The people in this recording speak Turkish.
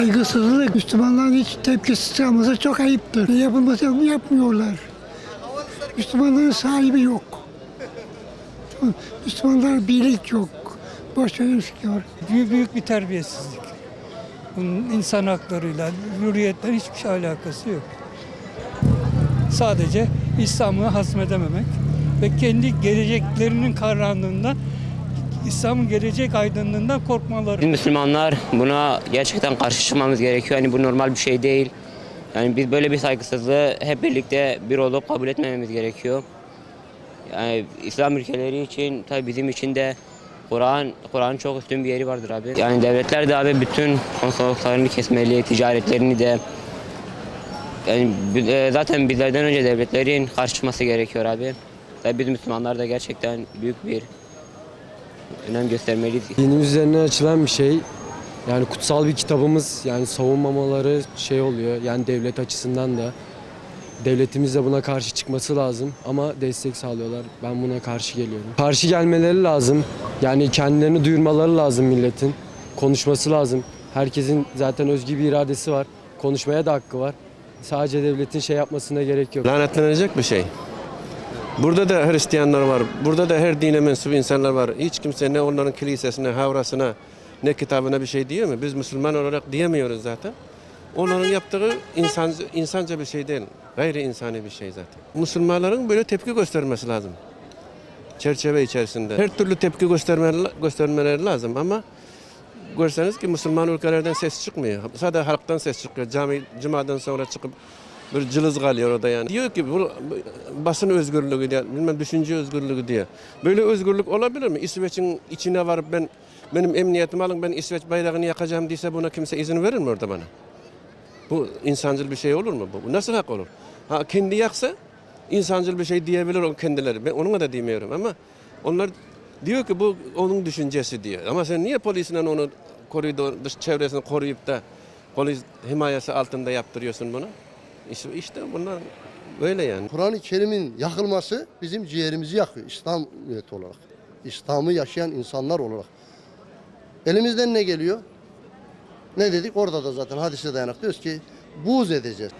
Saygısızlık, Müslümanların hiç tepkisiz kalması çok ayıptır. Ne yapılması yapmıyorlar. Müslümanların sahibi yok. Müslümanlara birlik yok. Boş gözüküyor. Büyük bir terbiyesizlik. Bunun insan haklarıyla, hürriyetten hiçbir şey alakası yok. Sadece İslam'ı hazmedememek ve kendi geleceklerinin karanlığından, İslam'ın gelecek aydınlığından korkmaları. Biz Müslümanlar buna gerçekten karşı çıkmamız gerekiyor. Yani bu normal bir şey değil. Yani biz böyle bir saygısızlığı hep birlikte bir olup kabul etmememiz gerekiyor. Yani İslam ülkeleri için, tabii bizim için de Kur'an'ın çok üstün bir yeri vardır abi. Yani devletler de abi bütün konsolosluklarını kesmeli, ticaretlerini de. Yani zaten bizlerden önce devletlerin karşı çıkması gerekiyor abi. Tabii biz Müslümanlar da gerçekten büyük bir önem göstermeliyiz. Dinimiz üzerine açılan bir şey. Yani kutsal bir kitabımız, yani savunmamaları şey oluyor. Yani devlet açısından da devletimiz de buna karşı çıkması lazım ama destek sağlıyorlar. Ben buna karşı geliyorum. Karşı gelmeleri lazım. Yani kendilerini duyurmaları lazım milletin. Konuşması lazım. Herkesin zaten özgür bir iradesi var. Konuşmaya da hakkı var. Sadece devletin şey yapmasına gerek yok. Lanetlenecek bir şey. Burada da Hristiyanlar var. Burada da her dine mensup insanlar var. Hiç kimse ne onların kilisesine, havrasına, ne kitabına bir şey diyor mu? Biz Müslüman olarak diyemiyoruz zaten. Onların yaptığı insanca bir şey değil. Gayri insani bir şey zaten. Müslümanların böyle tepki göstermesi lazım. Çerçeve içerisinde. Her türlü tepki göstermeleri lazım ama görseniz ki Müslüman ülkelerden ses çıkmıyor. Sadece halktan ses çıkıyor. Cumadan sonra çıkıp bir cılız kalıyor orada yani. Diyor ki bu basın özgürlüğü diye, bilmem düşünce özgürlüğü diye. Böyle özgürlük olabilir mi? İsveç'in içine varıp benim emniyetimi alın, ben İsveç bayrağını yakacağım diyse buna kimse izin verir mi orada bana? Bu insancıl bir şey olur mu? Bu nasıl hak olur? Ha kendi yaksa insancıl bir şey diyebilir o kendileri. Ben onunla da demiyorum ama onlar diyor ki bu onun düşüncesi diyor. Ama sen niye polisle onu koridor dış çevresini koruyup da polis himayesi altında yaptırıyorsun bunu? İşte bunlar böyle yani. Kur'an-ı Kerim'in yakılması bizim ciğerimizi yakıyor İslam ümmeti olarak. İslam'ı yaşayan insanlar olarak. Elimizden ne geliyor? Ne dedik? Orada da zaten hadise dayanak diyoruz ki buğz edeceğiz.